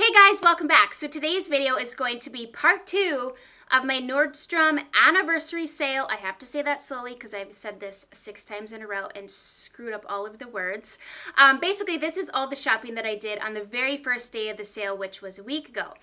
Hey guys, welcome back. So today's video is going to be part 2 of my Nordstrom anniversary sale. I have to say that slowly because I've said this 6 times in a row and screwed up all of the words. Basically, this is all the shopping that I did on the very first day of the sale, which was a week ago.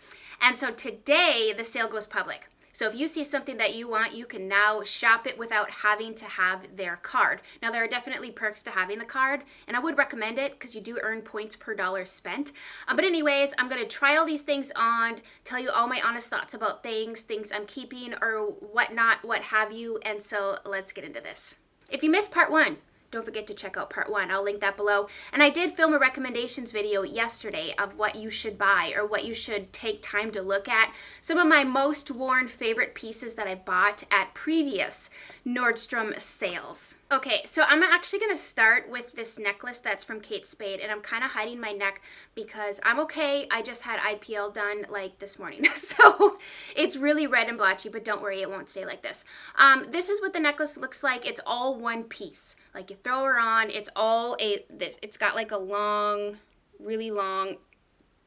And so today, the sale goes public. So if you see something that you want, you can now shop it without having to have their card. Now, there are definitely perks to having the card, and I would recommend it because you do earn points per dollar spent. But anyways, I'm going to try all these things on, tell you all my honest thoughts about things I'm keeping or whatnot, what have you. And so let's get into this. If you missed part 1, don't forget to check out part 1. I'll link that below. And I did film a recommendations video yesterday of what you should buy or what you should take time to look at. Some of my most worn favorite pieces that I bought at previous Nordstrom sales. Okay, so I'm actually going to start with this necklace that's from Kate Spade, and I'm kind of hiding my neck because I'm okay. I just had IPL done like this morning. So it's really red and blotchy, but don't worry, it won't stay like this. This is what the necklace looks like. It's all one piece. Like you throw her on, it's all it's got like a long, really long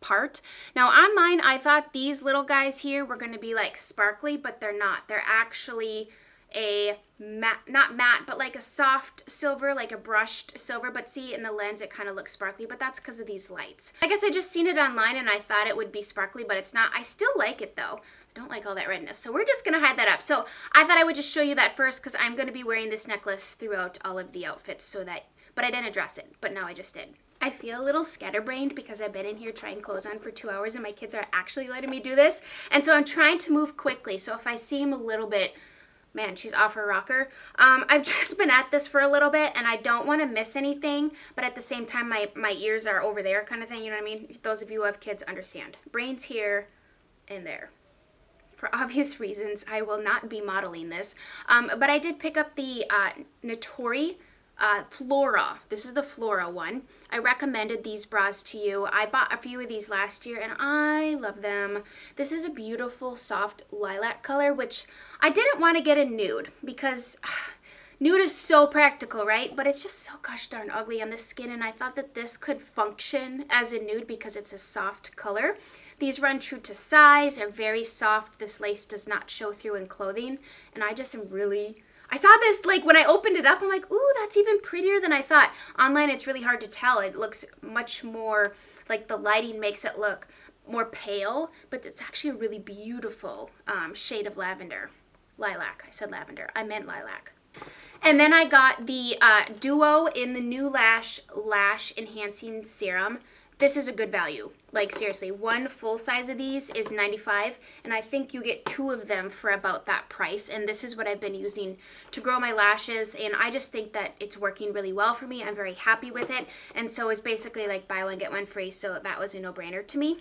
part. Now on mine, I thought these little guys here were going to be like sparkly, but they're not. They're actually a matte, not matte, but like a soft silver, like a brushed silver. But see, in the lens, it kind of looks sparkly, but that's because of these lights. I guess I just seen it online and I thought it would be sparkly, but it's not. I still like it though. I don't like all that redness, so we're just gonna hide that up. So I thought I would just show you that first because I'm gonna be wearing this necklace throughout all of the outfits, but I didn't address it, but now I just did. I feel a little scatterbrained because I've been in here trying clothes on for 2 hours and my kids are actually letting me do this, and so I'm trying to move quickly. So if I seem a little bit, man, she's off her rocker. I've just been at this for a little bit and I don't want to miss anything, but at the same time, my ears are over there kind of thing, you know what I mean? Those of you who have kids understand. Brains here and there. For obvious reasons, I will not be modeling this, but I did pick up the Natori Flora. This is the Flora one. I recommended these bras to you. I bought a few of these last year and I love them. This is a beautiful soft lilac color, which I didn't want to get a nude because nude is so practical, right? But it's just so gosh darn ugly on the skin, and I thought that this could function as a nude because it's a soft color. These run true to size, are very soft. This lace does not show through in clothing, and I just am really... I saw this, like, when I opened it up, I'm like, ooh, that's even prettier than I thought. Online, it's really hard to tell. It looks much more, like, the lighting makes it look more pale, but it's actually a really beautiful shade of lavender. Lilac. I said lavender. I meant lilac. And then I got the Duo in the New Lash Enhancing Serum. This is a good value. Like, seriously, one full size of these is $95, and I think you get 2 of them for about that price. And this is what I've been using to grow my lashes, and I just think that it's working really well for me. I'm very happy with it, and so it's basically like buy one, get one free, so that was a no-brainer to me.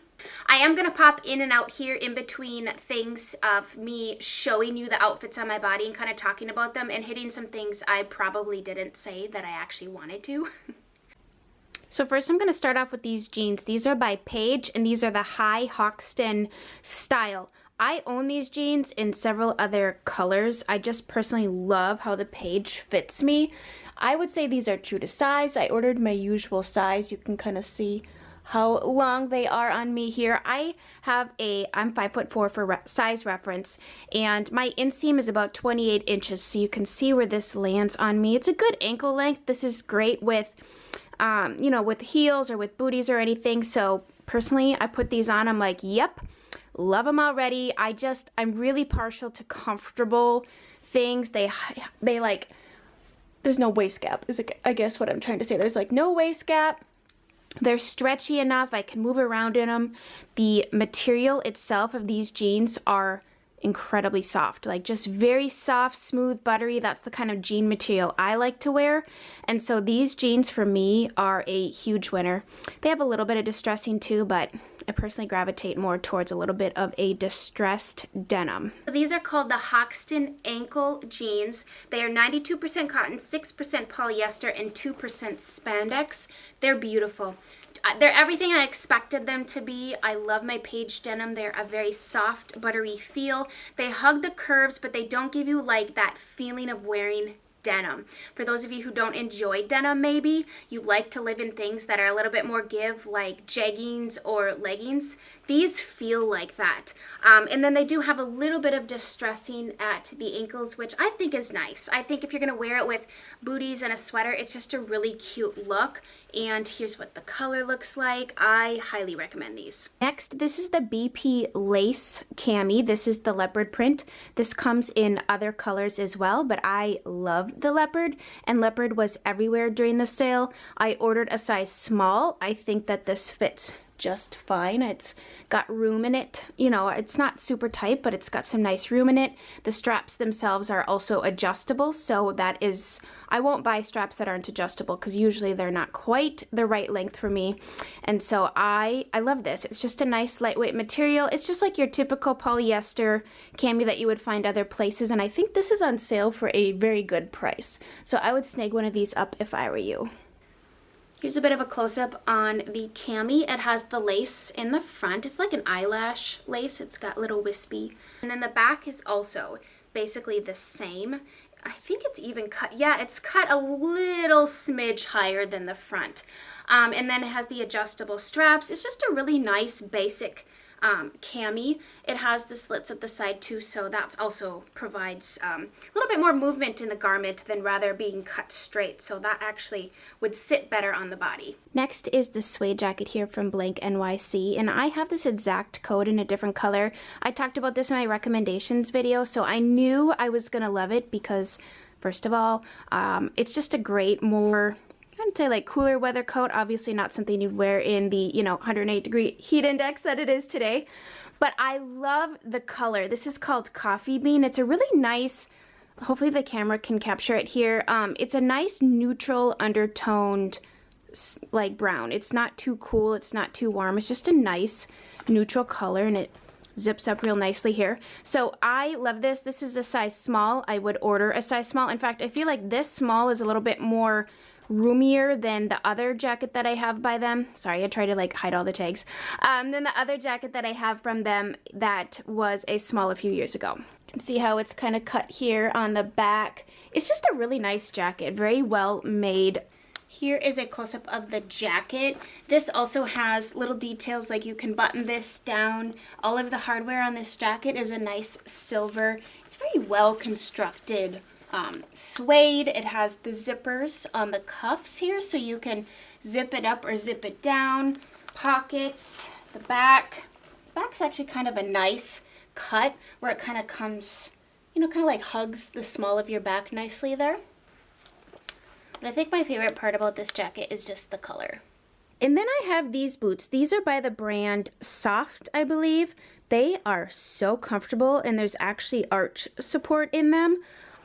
I am going to pop in and out here in between things of me showing you the outfits on my body and kind of talking about them and hitting some things I probably didn't say that I actually wanted to. So first I'm going to start off with these jeans. These are by Paige, and these are the High Hoxton style. I own these jeans in several other colors. I just personally love how the Paige fits me. I would say these are true to size. I ordered my usual size. You can kind of see how long they are on me here. I'm 5'4" for size reference, and my inseam is about 28 inches, so you can see where this lands on me. It's a good ankle length. This is great with with heels or with booties or anything. So personally, I put these on. I'm like, yep, love them already. I'm really partial to comfortable things. They like, there's no waist gap is I guess what I'm trying to say. There's like no waist gap. They're stretchy enough. I can move around in them. The material itself of these jeans are incredibly soft, like just very soft, smooth, buttery. That's the kind of jean material I like to wear, and so these jeans for me are a huge winner. They have a little bit of distressing too, but I personally gravitate more towards a little bit of a distressed denim. These are called the Hoxton ankle jeans. They are 92% cotton, 6% polyester, and 2% spandex. They're beautiful. They're everything I expected them to be. I love my Paige denim. They're a very soft, buttery feel. They hug the curves, but they don't give you like that feeling of wearing denim. For those of you who don't enjoy denim, maybe you like to live in things that are a little bit more give, like jeggings or leggings. These feel like that. And then they do have a little bit of distressing at the ankles, which I think is nice. I think if you're going to wear it with booties and a sweater, it's just a really cute look. And here's what the color looks like. I highly recommend these. Next, this is the BP lace cami. This is the leopard print. This comes in other colors as well, but I love the leopard, and leopard was everywhere during the sale. I ordered a size small. I think that this fits just fine. It's got room in it. You know, it's not super tight, but it's got some nice room in it. The straps themselves are also adjustable, so that is, I won't buy straps that aren't adjustable because usually they're not quite the right length for me. And so I love this. It's just a nice lightweight material. It's just like your typical polyester cami that you would find other places, and I think this is on sale for a very good price. So I would snag one of these up if I were you. Here's a bit of a close-up on the cami. It has the lace in the front. It's like an eyelash lace. It's got little wispy. And then the back is also basically the same. I think it's even cut. Yeah, it's cut a little smidge higher than the front. And then it has the adjustable straps. It's just a really nice basic cami. It has the slits at the side too, so that's also provides a little bit more movement in the garment than rather being cut straight, so that actually would sit better on the body. Next is the suede jacket here from Blank NYC, and I have this exact coat in a different color. I talked about this in my recommendations video, so I knew I was gonna love it because first of all, it's just a great, more, I'd say like cooler weather coat. Obviously not something you'd wear in the, 108-degree heat index that it is today. But I love the color. This is called Coffee Bean. It's a really nice, hopefully the camera can capture it here. It's a nice neutral undertoned like brown. It's not too cool. It's not too warm. It's just a nice neutral color, and it zips up real nicely here. So I love this. This is a size small. I would order a size small. In fact, I feel like this small is a little bit more roomier than the other jacket that I have by them. Sorry, I try to like hide all the tags. Than the other jacket that I have from them that was a small a few years ago. You can see how it's kind of cut here on the back. It's just a really nice jacket, very well made. Here is a close-up of the jacket. This also has little details like you can button this down. All of the hardware on this jacket is a nice silver. It's very well constructed suede. It has the zippers on the cuffs here, so you can zip it up or zip it down. Pockets, the back. The back's actually kind of a nice cut where it kind of comes, kind of like hugs the small of your back nicely there. But I think my favorite part about this jacket is just the color. And then I have these boots. These are by the brand Soft, I believe. They are so comfortable, and there's actually arch support in them.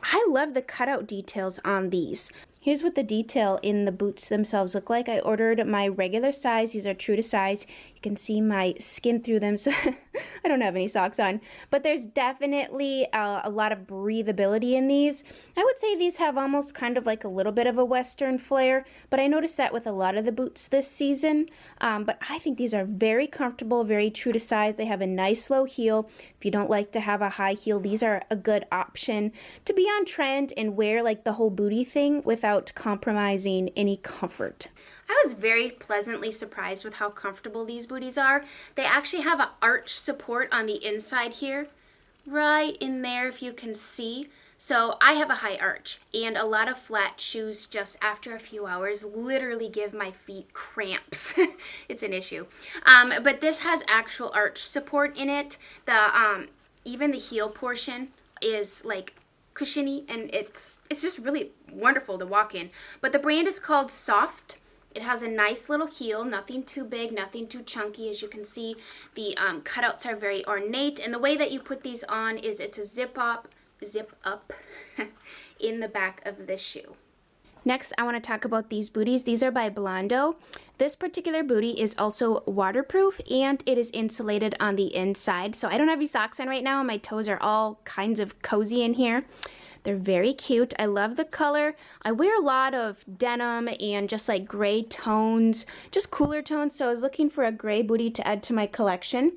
I love the cutout details on these. Here's what the detail in the boots themselves look like. I ordered my regular size. These are true to size. You can see my skin through them, so I don't have any socks on. But there's definitely a lot of breathability in these. I would say these have almost kind of like a little bit of a Western flair, but I noticed that with a lot of the boots this season. But I think these are very comfortable, very true to size. They have a nice low heel. If you don't like to have a high heel, these are a good option to be on trend and wear like the whole booty thing without compromising any comfort. I was very pleasantly surprised with how comfortable these booties are. They actually have an arch support on the inside here, right in there if you can see. So I have a high arch, and a lot of flat shoes just after a few hours literally give my feet cramps. It's an issue. But this has actual arch support in it. Even the heel portion is like cushiony, and it's just really wonderful to walk in. But the brand is called Soft. It has a nice little heel, nothing too big, nothing too chunky. As you can see, the cutouts are very ornate, and the way that you put these on is it's a zip up in the back of the shoe. Next, I want to talk about these booties. These are by Blondo. This particular booty is also waterproof, and it is insulated on the inside. So I don't have any socks on right now, and my toes are all kinds of cozy in here. They're very cute. I love the color. I wear a lot of denim and just like gray tones, just cooler tones. So I was looking for a gray booty to add to my collection.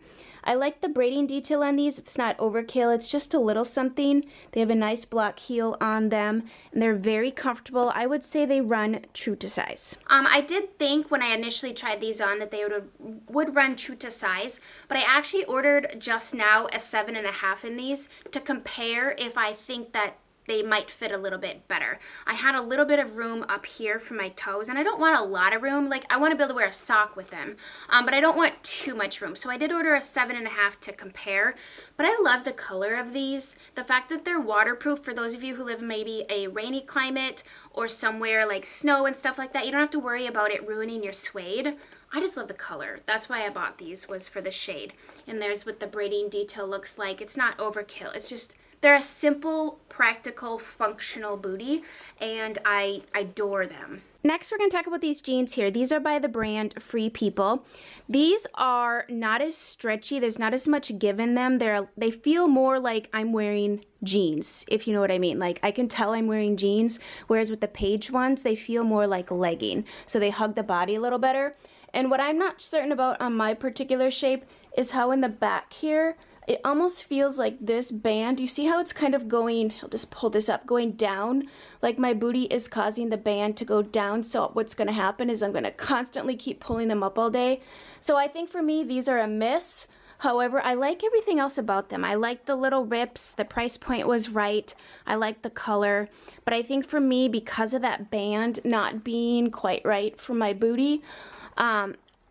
I like the braiding detail on these. It's not overkill. It's just a little something. They have a nice block heel on them, and they're very comfortable. I would say they run true to size. I did think when I initially tried these on that they would run true to size, but I actually ordered just now a 7.5 in these to compare if I think that they might fit a little bit better. I had a little bit of room up here for my toes, and I don't want a lot of room. Like, I want to be able to wear a sock with them, but I don't want too much room. So I did order a 7.5 to compare, but I love the color of these. The fact that they're waterproof, for those of you who live in maybe a rainy climate or somewhere like snow and stuff like that, you don't have to worry about it ruining your suede. I just love the color. That's why I bought these, was for the shade. And there's what the braiding detail looks like. It's not overkill. It's just, they're a simple, practical, functional bootie, and I adore them. Next, we're going to talk about these jeans here. These are by the brand Free People. These are not as stretchy. There's not as much give in them. They feel more like I'm wearing jeans, if you know what I mean. Like, I can tell I'm wearing jeans, whereas with the Paige ones, they feel more like legging. So they hug the body a little better. And what I'm not certain about on my particular shape is how in the back here, it almost feels like this band. You see how it's kind of going, I'll just pull this up, going down, like my booty is causing the band to go down. So what's going to happen is I'm going to constantly keep pulling them up all day. So I think for me, these are a miss. However, I like everything else about them. I like the little rips. The price point was right. I like the color. But I think for me, because of that band not being quite right for my booty,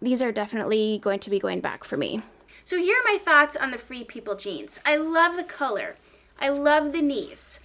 these are definitely going to be going back for me. So here are my thoughts on the Free People jeans. I love the color. I love the knees.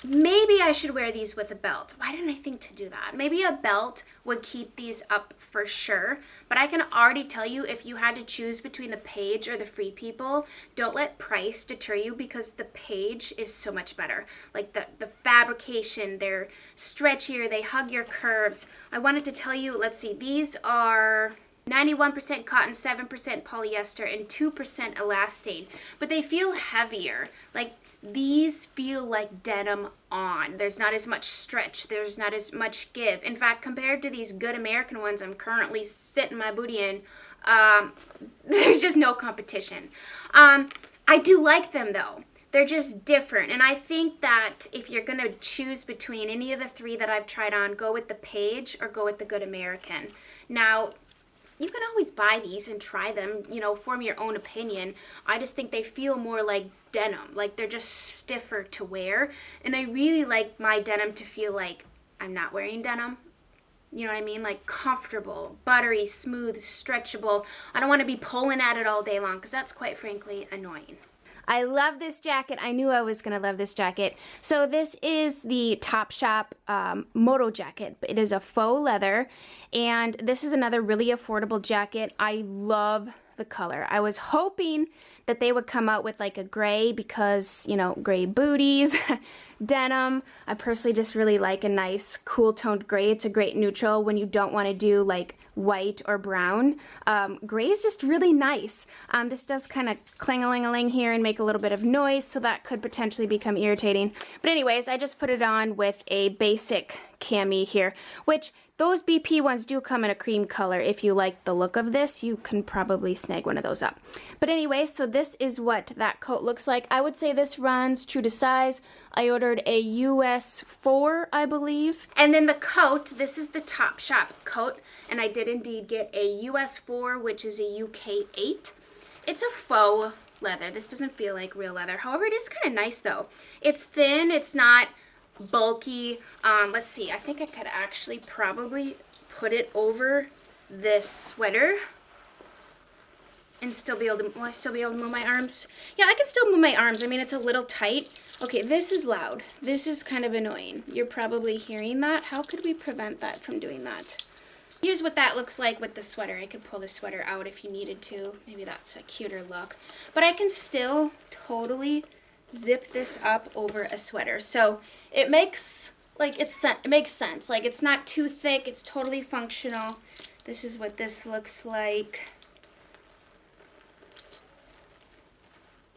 Maybe I should wear these with a belt. Why didn't I think to do that? Maybe a belt would keep these up for sure. But I can already tell you, if you had to choose between the Paige or the Free People, don't let price deter you, because the Paige is so much better. Like the fabrication, they're stretchier, they hug your curves. I wanted to tell you, let's see, these are 91% cotton, 7% polyester, and 2% elastane. But they feel heavier. Like, these feel like denim on. There's not as much stretch. There's not as much give. In fact, compared to these Good American ones I'm currently sitting my booty in, there's just no competition. I do like them, though. They're just different. And I think that if you're going to choose between any of the three that I've tried on, go with the Paige or go with the Good American. Now, you can always buy these and try them, you know, form your own opinion. I just think they feel more like denim, like they're just stiffer to wear. And I really like my denim to feel like I'm not wearing denim. You know what I mean? Like comfortable, buttery, smooth, stretchable. I don't want to be pulling at it all day long, because that's quite frankly annoying. I love this jacket. I knew I was going to love this jacket. So this is the Topshop Moto jacket. It is a faux leather, and this is another really affordable jacket. I love the color. I was hoping that they would come out with like a gray, because, you know, gray booties, denim. I personally just really like a nice cool toned gray. It's a great neutral when you don't want to do like white or brown. Gray is just really nice. This does kind of clang-a-ling-a-ling here and make a little bit of noise, so that could potentially become irritating. But anyways, I just put it on with a basic cami here, which those BP ones do come in a cream color. If you like the look of this, you can probably snag one of those up. But anyway, so this is what that coat looks like. I would say this runs true to size. I ordered a US 4, I believe. And then the coat, this is the Topshop coat, and I did indeed get a US 4, which is a UK 8. It's a faux leather. This doesn't feel like real leather. However, it is kind of nice though. It's thin, it's not bulky. Let's see, I think I could actually probably put it over this sweater and still be able to, will I still be able to move my arms? Yeah, I can still move my arms. I mean, it's a little tight. Okay, this is loud. This is kind of annoying. You're probably hearing that. How could we prevent that from doing that? Here's what that looks like with the sweater. I could pull the sweater out if you needed to. Maybe that's a cuter look. But I can still totally zip this up over a sweater. So it makes, like, it makes sense. Like, it's not too thick. It's totally functional. This is what this looks like.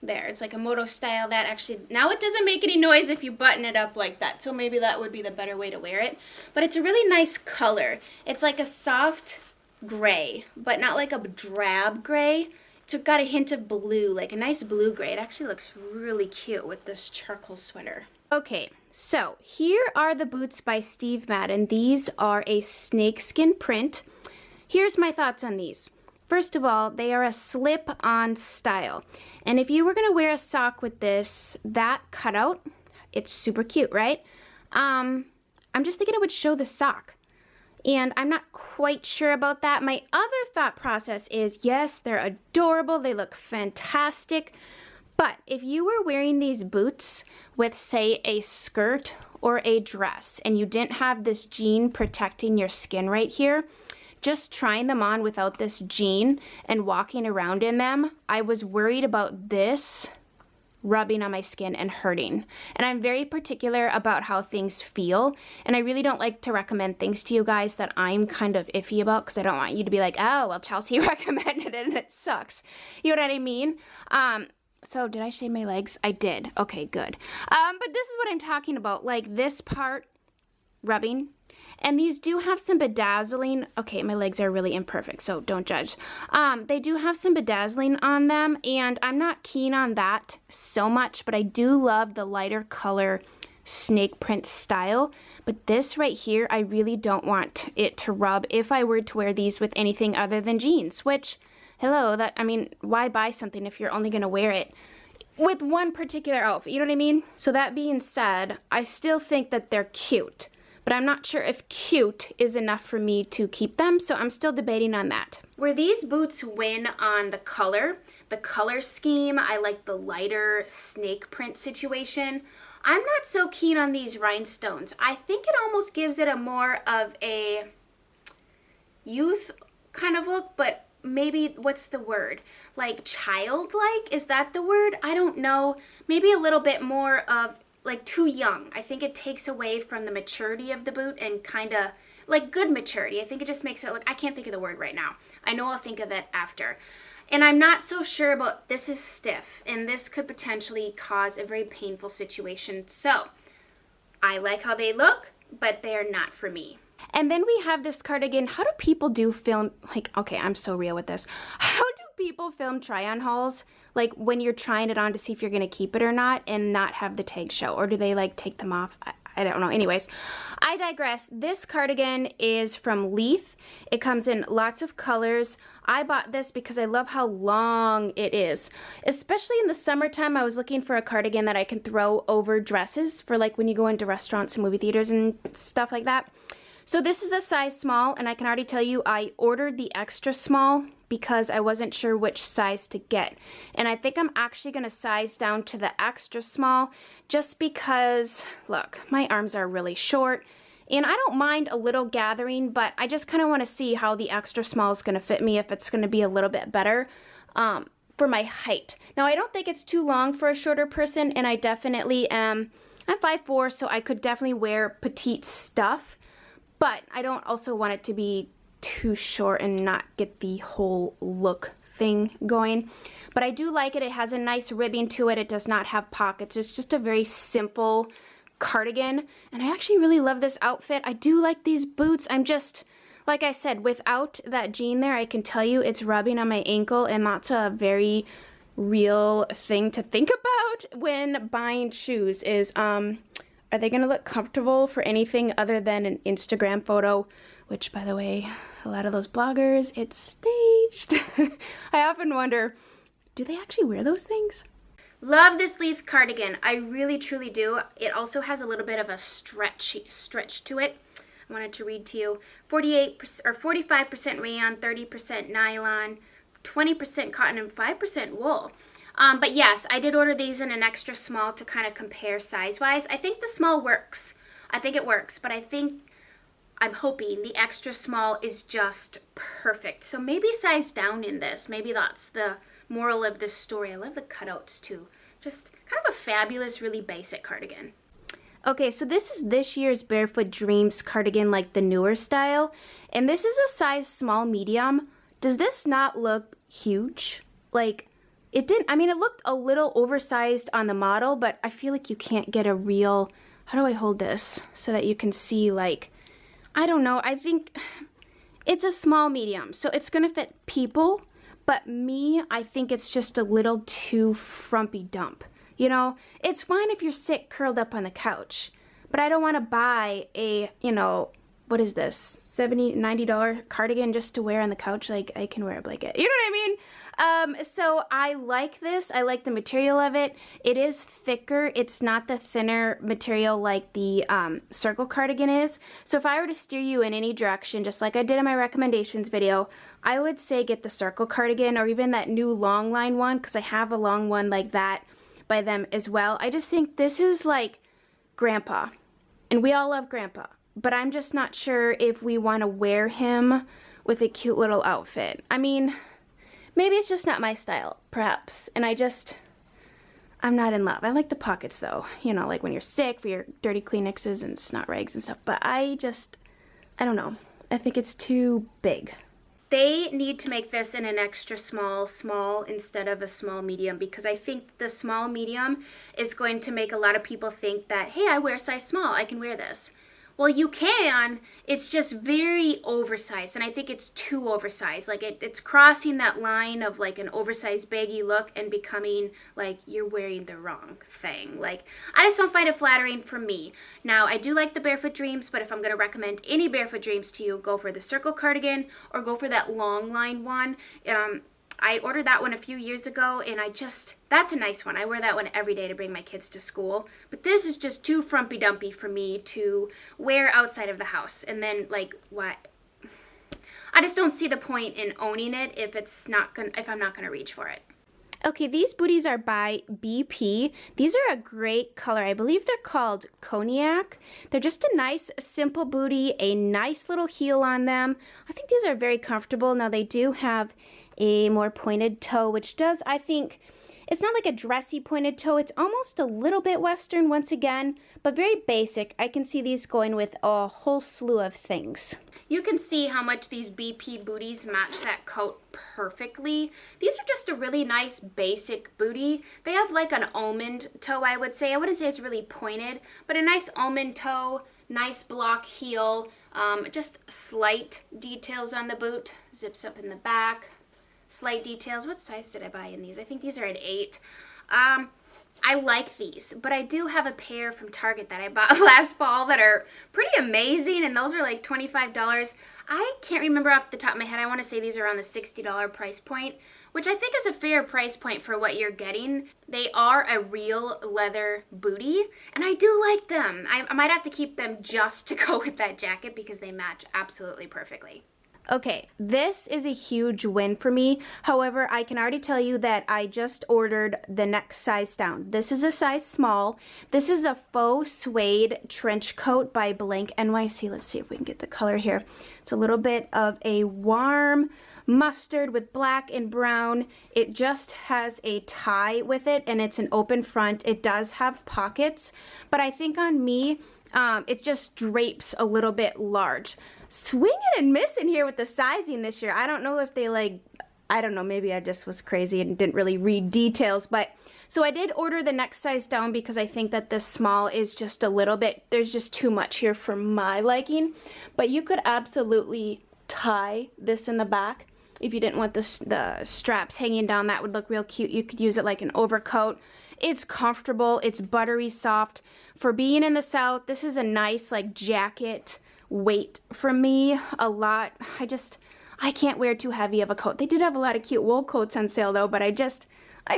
There, it's like a moto style that actually, now it doesn't make any noise if you button it up like that, so maybe that would be the better way to wear it. But it's a really nice color. It's like a soft gray, but not like a drab gray. It's got a hint of blue, like a nice blue gray. It actually looks really cute with this charcoal sweater. Okay, so here are the boots by Steve Madden. These are a snakeskin print. Here's my thoughts on these. First of all, they are a slip-on style. And if you were gonna wear a sock with this, that cutout, it's super cute, right? I'm just thinking it would show the sock. And I'm not quite sure about that. My other thought process is, yes, they're adorable. They look fantastic. But if you were wearing these boots with, say, a skirt or a dress, and you didn't have this jean protecting your skin right here, just trying them on without this jean and walking around in them, I was worried about this rubbing on my skin and hurting. And I'm very particular about how things feel, and I really don't like to recommend things to you guys that I'm kind of iffy about, because I don't want you to be like, oh, well, Chelsea recommended it and it sucks. You know what I mean? So did I shave my legs? I did. Okay, good. But this is what I'm talking about, like this part rubbing. And these do have some bedazzling. Okay, my legs are really imperfect, so don't judge. They do have some bedazzling on them, and I'm not keen on that so much, but I do love the lighter color snake print style. But this right here, I really don't want it to rub if I were to wear these with anything other than jeans, which, hello, I mean, why buy something if you're only gonna wear it with one particular outfit, you know what I mean? So that being said, I still think that they're cute, but I'm not sure if cute is enough for me to keep them, so I'm still debating on that. Where these boots win on the color scheme, I like the lighter snake print situation. I'm not so keen on these rhinestones. I think it almost gives it a more of a youth kind of look, but maybe, what's the word? Like childlike? Is that the word? I don't know. Maybe a little bit more of like too young. I think it takes away from the maturity of the boot and kind of like good maturity. I think it just makes it look, I can't think of the word right now. I know I'll think of it after. And I'm not so sure about, this is stiff and this could potentially cause a very painful situation. So I like how they look, but they are not for me. And then we have this cardigan. How do people do film, like, okay, I'm so real with this. How do people film try-on hauls? Like when you're trying it on to see if you're gonna keep it or not and not have the tag show? Or do they like take them off? I don't know. Anyways, I digress. This cardigan is from Leith. It comes in lots of colors. I bought this because I love how long it is. Especially in the summertime, I was looking for a cardigan that I can throw over dresses for like when you go into restaurants and movie theaters and stuff like that. So this is a size small, and I can already tell you I ordered the extra small because I wasn't sure which size to get. And I think I'm actually going to size down to the extra small just because, look, my arms are really short. And I don't mind a little gathering, but I just kind of want to see how the extra small is going to fit me, if it's going to be a little bit better for my height. Now, I don't think it's too long for a shorter person, and I definitely am. I'm 5'4", so I could definitely wear petite stuff. But I don't also want it to be too short and not get the whole look thing going. But I do like it. It has a nice ribbing to it. It does not have pockets. It's just a very simple cardigan. And I actually really love this outfit. I do like these boots. I'm just, like I said, without that jean there, I can tell you it's rubbing on my ankle. And that's a very real thing to think about when buying shoes is, are they going to look comfortable for anything other than an Instagram photo? Which, by the way, a lot of those bloggers, it's staged. I often wonder, do they actually wear those things? Love this Leith cardigan. I really, truly do. It also has a little bit of a stretch to it. I wanted to read to you. 48% or 45% rayon, 30% nylon, 20% cotton, and 5% wool. But yes, I did order these in an extra small to kind of compare size-wise. I think the small works. I think it works, but I'm hoping the extra small is just perfect. So maybe size down in this. Maybe that's the moral of this story. I love the cutouts too. Just kind of a fabulous, really basic cardigan. Okay, so this is this year's Barefoot Dreams cardigan, like the newer style. And this is a size small medium. Does this not look huge? Like, it didn't, I mean, it looked a little oversized on the model, but I feel like you can't get a real, how do I hold this so that you can see, like, I don't know, I think it's a small medium, so it's gonna fit people, but me, I think it's just a little too frumpy dump. You know, it's fine if you're sick curled up on the couch, but I don't want to buy a, you know, what is this, $70, $90 cardigan just to wear on the couch. Like, I can wear a blanket. You know what I mean? So I like this. I like the material of it. It is thicker. It's not the thinner material like the circle cardigan is. So if I were to steer you in any direction, just like I did in my recommendations video, I would say get the circle cardigan or even that new long line one, because I have a long one like that by them as well. I just think this is like Grandpa, and we all love Grandpa. But I'm just not sure if we want to wear him with a cute little outfit. I mean, maybe it's just not my style, perhaps. And I'm not in love. I like the pockets though. You know, like when you're sick for your dirty Kleenexes and snot rags and stuff. But I don't know. I think it's too big. They need to make this in an extra small instead of a small medium, because I think the small medium is going to make a lot of people think that, hey, I wear size small, I can wear this. Well, you can, it's just very oversized, and I think it's too oversized. Like, it's crossing that line of, like, an oversized baggy look and becoming, like, you're wearing the wrong thing. Like, I just don't find it flattering for me. Now, I do like the Barefoot Dreams, but if I'm going to recommend any Barefoot Dreams to you, go for the circle cardigan or go for that long line one. I ordered that one a few years ago, and that's a nice one. I wear that one every day to bring my kids to school. But this is just too frumpy dumpy for me to wear outside of the house. And then, like, what? I just don't see the point in owning it if I'm not gonna reach for it. Okay, these booties are by BP. These are a great color. I believe they're called Cognac. They're just a nice, simple booty, a nice little heel on them. I think these are very comfortable. Now, they do have a more pointed toe, which does, I think, it's not like a dressy pointed toe. It's almost a little bit Western once again, but very basic. I can see these going with a whole slew of things. You can see how much these BP booties match that coat perfectly. These are just a really nice basic booty. They have like an almond toe, I would say. I wouldn't say it's really pointed, but a nice almond toe, nice block heel, just slight details on the boot, zips up in the back. Slight details. What size did I buy in these? I think these are an 8. I like these, but I do have a pair from Target that I bought last fall that are pretty amazing, and those were like $25. I can't remember off the top of my head. I want to say these are on the $60 price point, which I think is a fair price point for what you're getting. They are a real leather booty, and I do like them. I might have to keep them just to go with that jacket because they match absolutely perfectly. Okay, this is a huge win for me. However, I can already tell you that I just ordered the next size down. This is a size small. This is a faux suede trench coat by Blank NYC. Let's see if we can get the color here. It's a little bit of a warm mustard with black and brown. It just has a tie with it, and it's an open front. It does have pockets, but I think on me, it just drapes a little bit large. Swing it and miss in here with the sizing this year. I don't know if they I don't know, maybe I just was crazy and didn't really read details, but so I did order the next size down because I think that this small is just a little bit, there's just too much here for my liking, but you could absolutely tie this in the back. If you didn't want the straps hanging down, that would look real cute. You could use it like an overcoat. It's comfortable, it's buttery soft. For being in the South, this is a nice like jacket weight for me a lot. I can't wear too heavy of a coat. They did have a lot of cute wool coats on sale though, but I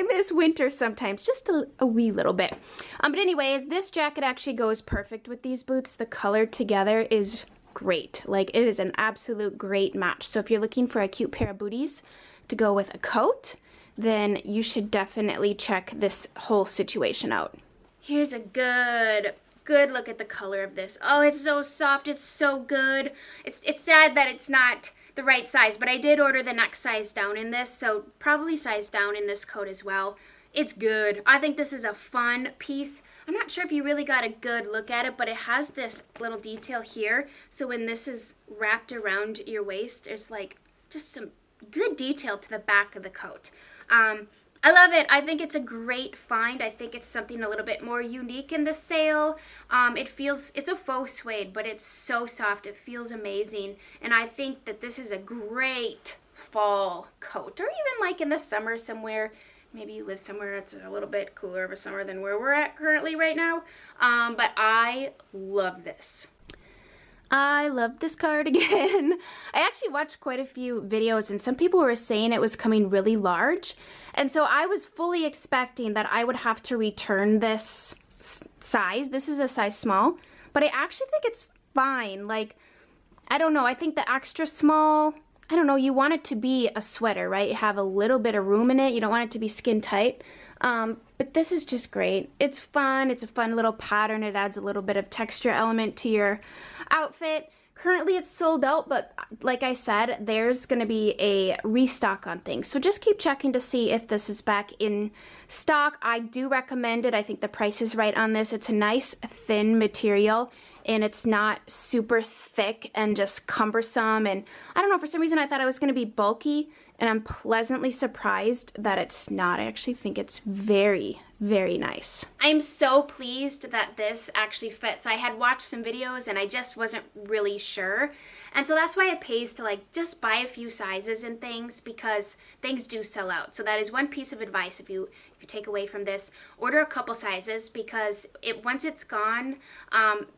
miss winter sometimes, just a wee little bit. But anyways, this jacket actually goes perfect with these boots. The color together is great. Like, it is an absolute great match. So if you're looking for a cute pair of booties to go with a coat, then you should definitely check this whole situation out. Here's a good look at the color of this. Oh, it's so soft. It's so good. It's sad that it's not the right size, but I did order the next size down in this, so probably size down in this coat as well. It's good. I think this is a fun piece. I'm not sure if you really got a good look at it, but it has this little detail here, so when this is wrapped around your waist, it's like just some good detail to the back of the coat. I love it. I think it's a great find. I think it's something a little bit more unique in the sale. It's a faux suede, but it's so soft. It feels amazing. And I think that this is a great fall coat, or even like in the summer somewhere. Maybe you live somewhere it's a little bit cooler of a summer than where we're at currently right now. But I love this. I love this cardigan. I actually watched quite a few videos and some people were saying it was coming really large. And so I was fully expecting that I would have to return this size. This is a size small, but I actually think it's fine. Like, I don't know, I think the extra small, I don't know, you want it to be a sweater, right? You have a little bit of room in it. You don't want it to be skin tight. But this is just great. It's fun. It's a fun little pattern. It adds a little bit of texture element to your outfit. Currently it's sold out, but like I said, there's going to be a restock on things. So just keep checking to see if this is back in stock. I do recommend it. I think the price is right on this. It's a nice thin material and it's not super thick and just cumbersome. And I don't know, for some reason I thought it was going to be bulky, and I'm pleasantly surprised that it's not. I actually think it's very, very nice. I'm so pleased that this actually fits. I had watched some videos and I just wasn't really sure. And so that's why it pays to like just buy a few sizes and things, because things do sell out. So that is one piece of advice if you take away from this. Order a couple sizes, because once it's gone,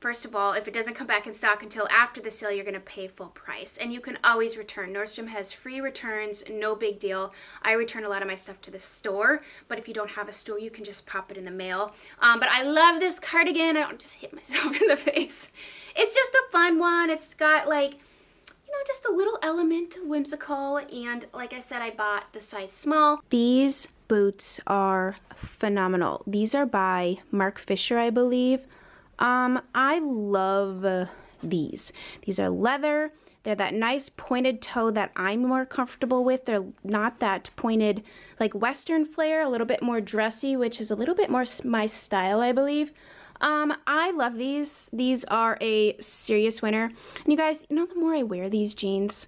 first of all, if it doesn't come back in stock until after the sale, you're going to pay full price. And you can always return. Nordstrom has free returns, no big deal. I return a lot of my stuff to the store, but if you don't have a store, you can just pop it in the mail. But I love this cardigan. I don't just hit myself in the face. It's just a fun one. It's got like, you know, just a little element of whimsical. And like I said, I bought the size small. These boots are phenomenal. These are by Mark Fisher, I believe. I love these. These are leather. They're that nice pointed toe that I'm more comfortable with. They're not that pointed like Western flare, a little bit more dressy, which is a little bit more my style, I believe. I love these. These are a serious winner. And you guys, you know, the more I wear these jeans,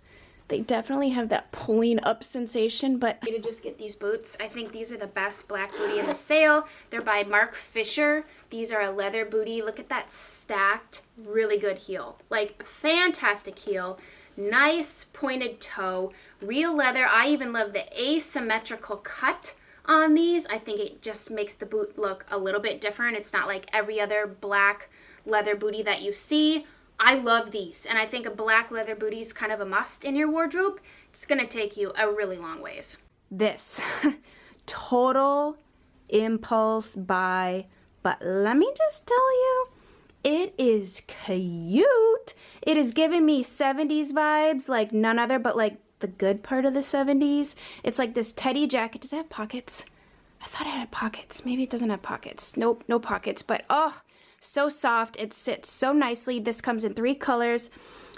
they definitely have that pulling up sensation, but I'm gonna just get these boots. I think these are the best black booty in the sale. They're by Mark Fisher. These are a leather booty. Look at that stacked, really good heel. Like, fantastic heel. Nice pointed toe, real leather. I even love the asymmetrical cut on these. I think it just makes the boot look a little bit different. It's not like every other black leather booty that you see. I love these, and I think a black leather booty is kind of a must in your wardrobe. It's gonna take you a really long ways. This, total impulse buy, but let me just tell you, it is cute. It is giving me 70s vibes like none other, but like the good part of the 70s. It's like this teddy jacket. Does it have pockets? I thought it had pockets. Maybe it doesn't have pockets. Nope, no pockets, but oh, so soft. It sits so nicely. This comes in 3 colors.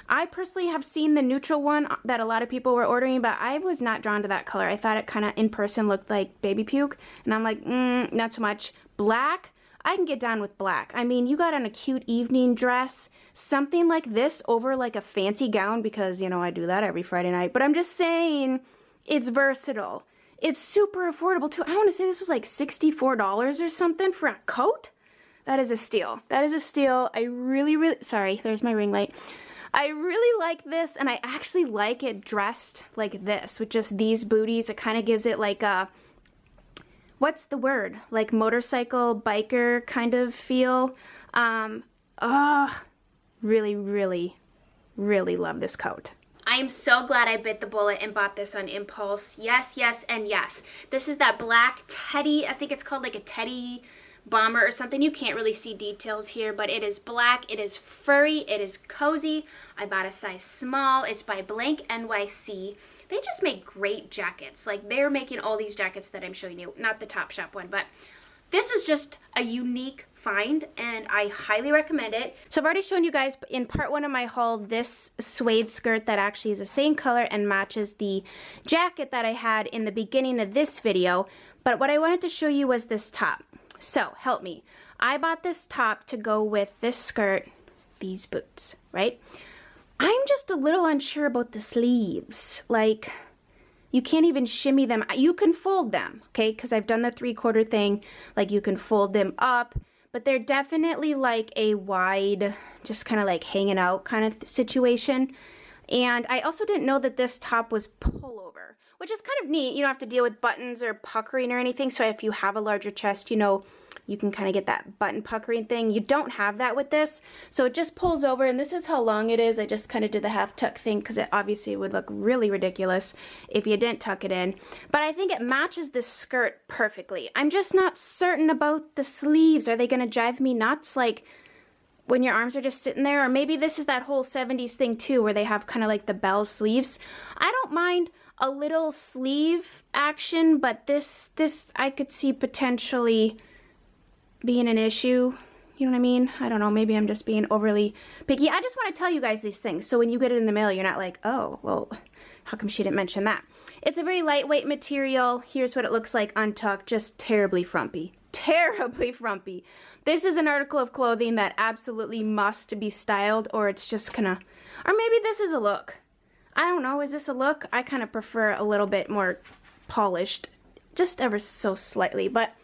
I personally have seen the neutral one that a lot of people were ordering, but I was not drawn to that color. I thought it kind of in person looked like baby puke, and I'm like, not so much. Black, I can get down with black. I mean, you got on a cute evening dress, something like this over like a fancy gown, because, you know, I do that every Friday night, but I'm just saying it's versatile. It's super affordable too. I want to say this was like $64 or something for a coat. That is a steal. That is a steal. I really, sorry, there's my ring light. I really like this, and I actually like it dressed like this with just these booties. It kind of gives it like a, what's the word? Like motorcycle biker kind of feel. Really, really love this coat. I am so glad I bit the bullet and bought this on impulse. Yes, yes, and yes. This is that black teddy, I think it's called like a teddy bomber or something. You can't really see details here, but it is black, it is furry, it is cozy. I bought a size small. It's by Blank NYC. They just make great jackets. Like, they're making all these jackets that I'm showing you, not the Topshop one, but this is just a unique find, and I highly recommend it. So I've already shown you guys in part 1 of my haul this suede skirt that actually is the same color and matches the jacket that I had in the beginning of this video. But what I wanted to show you was this top. So help me. I bought this top to go with this skirt, these boots, right? I'm just a little unsure about the sleeves. Like, you can't even shimmy them. You can fold them, okay? Because I've done the 3/4 thing. Like, you can fold them up, but they're definitely like a wide, just kind of like hanging out kind of situation. And I also didn't know that this top was pullover, which is kind of neat. You don't have to deal with buttons or puckering or anything. So if you have a larger chest, you know, you can kind of get that button puckering thing. You don't have that with this. So it just pulls over, and this is how long it is. I just kind of did the half tuck thing because it obviously would look really ridiculous if you didn't tuck it in. But I think it matches this skirt perfectly. I'm just not certain about the sleeves. Are they going to drive me nuts? Like, when your arms are just sitting there, or maybe this is that whole 70s thing too, where they have kind of like the bell sleeves. I don't mind a little sleeve action, but this I could see potentially being an issue. You know what I mean? I don't know, maybe I'm just being overly picky. I just want to tell you guys these things, so when you get it in the mail, you're not like, oh, well, how come she didn't mention that? It's a very lightweight material. Here's what it looks like untucked, just terribly frumpy. Terribly frumpy. This is an article of clothing that absolutely must be styled, or it's just gonna, or maybe this is a look. I don't know, is this a look? I kind of prefer a little bit more polished, just ever so slightly, but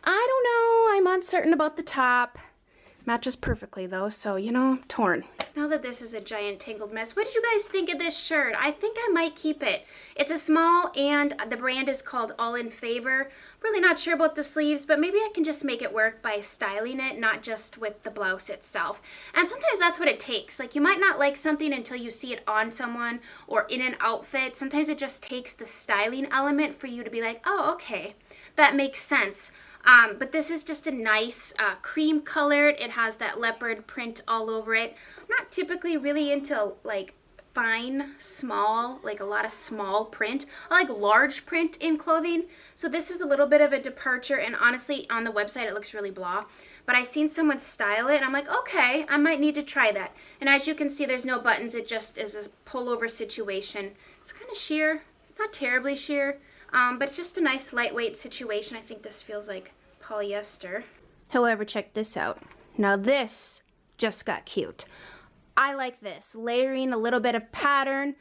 I don't know, I'm uncertain about the top. Matches perfectly though, so you know, I'm torn. Now that this is a giant tangled mess, what did you guys think of this shirt? I think I might keep it. It's a small and the brand is called All in Favor. Really not sure about the sleeves, but maybe I can just make it work by styling it, not just with the blouse itself. And sometimes that's what it takes. Like, you might not like something until you see it on someone or in an outfit. Sometimes it just takes the styling element for you to be like, oh, okay, that makes sense. But this is just a nice cream colored. It has that leopard print all over it. I'm not typically really into like fine, small, like a lot of small print. I like large print in clothing. So this is a little bit of a departure, and honestly on the website it looks really blah. But I seen someone style it and I'm like, okay, I might need to try that. And as you can see, there's no buttons. It just is a pullover situation. It's kind of sheer, not terribly sheer. But it's just a nice lightweight situation. I think this feels like polyester. However, check this out. Now this just got cute. I like this. Layering a little bit of pattern.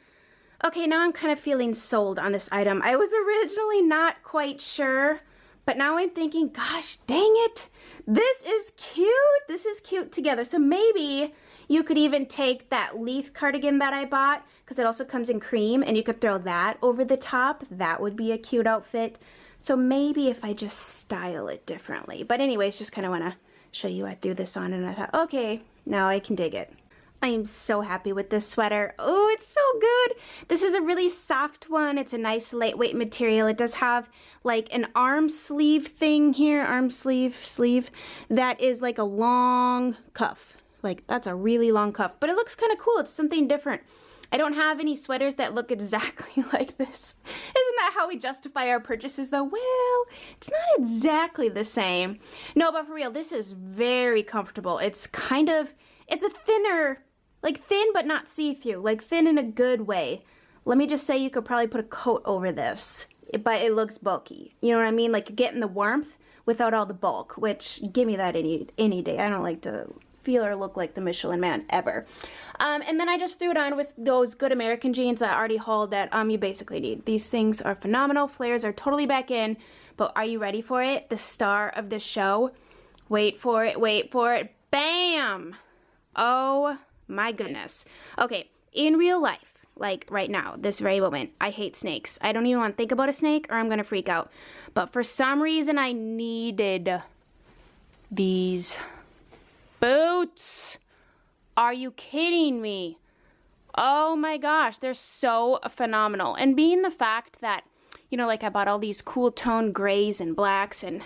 Okay, now I'm kind of feeling sold on this item. I was originally not quite sure, but now I'm thinking, gosh, dang it. This is cute. This is cute together. So maybe you could even take that Leith cardigan that I bought, because it also comes in cream, and you could throw that over the top. That would be a cute outfit. So maybe if I just style it differently. But anyways, just kind of want to show you I threw this on and I thought, okay, now I can dig it. I am so happy with this sweater. Oh, it's so good. This is a really soft one. It's a nice lightweight material. It does have like an arm sleeve thing here, arm sleeve, that is like a long cuff. Like, that's a really long cuff, but it looks kind of cool. It's something different. I don't have any sweaters that look exactly like this. Isn't that how we justify our purchases though? Well, it's not exactly the same. No, but for real, this is very comfortable. It's kind of, it's a thinner, like thin but not see-through, like thin in a good way. Let me just say you could probably put a coat over this, but it looks bulky. You know what I mean? Like, you're getting the warmth without all the bulk, which, give me that any day. I don't like to feel or look like the Michelin Man ever. And then I just threw it on with those good American jeans that I already hauled that you basically need. These things are phenomenal. Flares are totally back in, but are you ready for it? The star of the show. Wait for it, wait for it. Bam! Oh my goodness. Okay, in real life, like right now, this very moment, I hate snakes. I don't even want to think about a snake or I'm going to freak out. But for some reason, I needed these boots. Are you kidding me? Oh my gosh, they're so phenomenal. And being the fact that, you know, like I bought all these cool tone grays and blacks and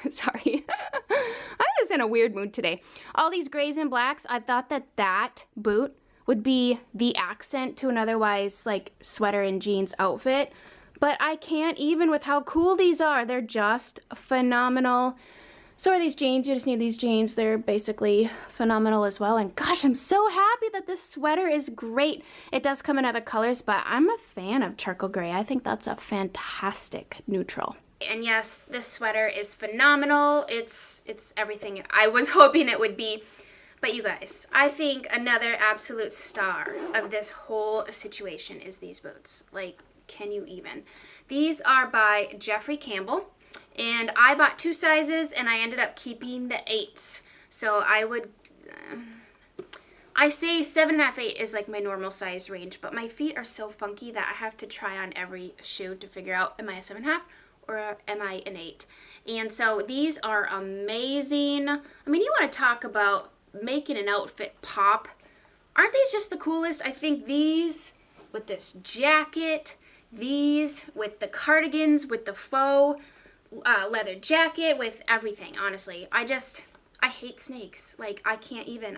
sorry, I'm just in a weird mood today. All these grays and blacks, I thought that that boot would be the accent to an otherwise like sweater and jeans outfit. But I can't, even with how cool these are. They're just phenomenal. So are these jeans. You just need these jeans. They're basically phenomenal as well. And gosh, I'm so happy that this sweater is great. It does come in other colors, but I'm a fan of charcoal gray. I think that's a fantastic neutral. And yes, this sweater is phenomenal. It's everything I was hoping it would be. But you guys, I think another absolute star of this whole situation is these boots. Like, can you even? These are by Jeffrey Campbell. And I bought 2 sizes and I ended up keeping the 8s. So I I say 7.5, 8 is like my normal size range, but my feet are so funky that I have to try on every shoe to figure out, am I a 7.5 or am I an 8? And so these are amazing. I mean, you want to talk about making an outfit pop. Aren't these just the coolest? I think these with this jacket, these with the cardigans, with the faux leather jacket, with everything, honestly. I hate snakes. Like, I can't even.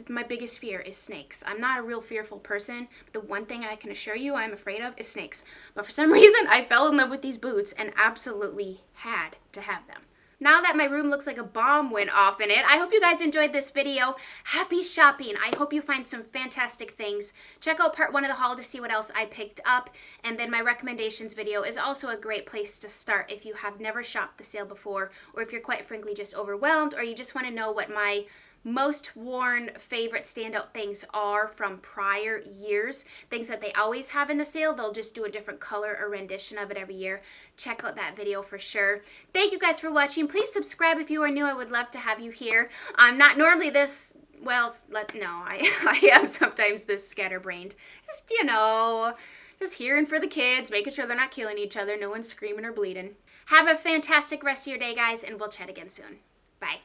My biggest fear is snakes. I'm not a real fearful person, but the one thing I can assure you I'm afraid of is snakes. But for some reason, I fell in love with these boots and absolutely had to have them. Now that my room looks like a bomb went off in it, I hope you guys enjoyed this video. Happy shopping. I hope you find some fantastic things. Check out part 1 of the haul to see what else I picked up. And then my recommendations video is also a great place to start if you have never shopped the sale before, or if you're quite frankly just overwhelmed, or you just want to know what my most worn favorite standout things are from prior years, things that they always have in the sale. They'll just do a different color or rendition of it every year. Check out that video for sure. Thank you guys for watching. Please subscribe if you are new. I would love to have you here. I'm not normally this, well, no, I am sometimes this scatterbrained. Just, just hearing for the kids, making sure they're not killing each other, no one's screaming or bleeding. Have a fantastic rest of your day, guys, and we'll chat again soon. Bye.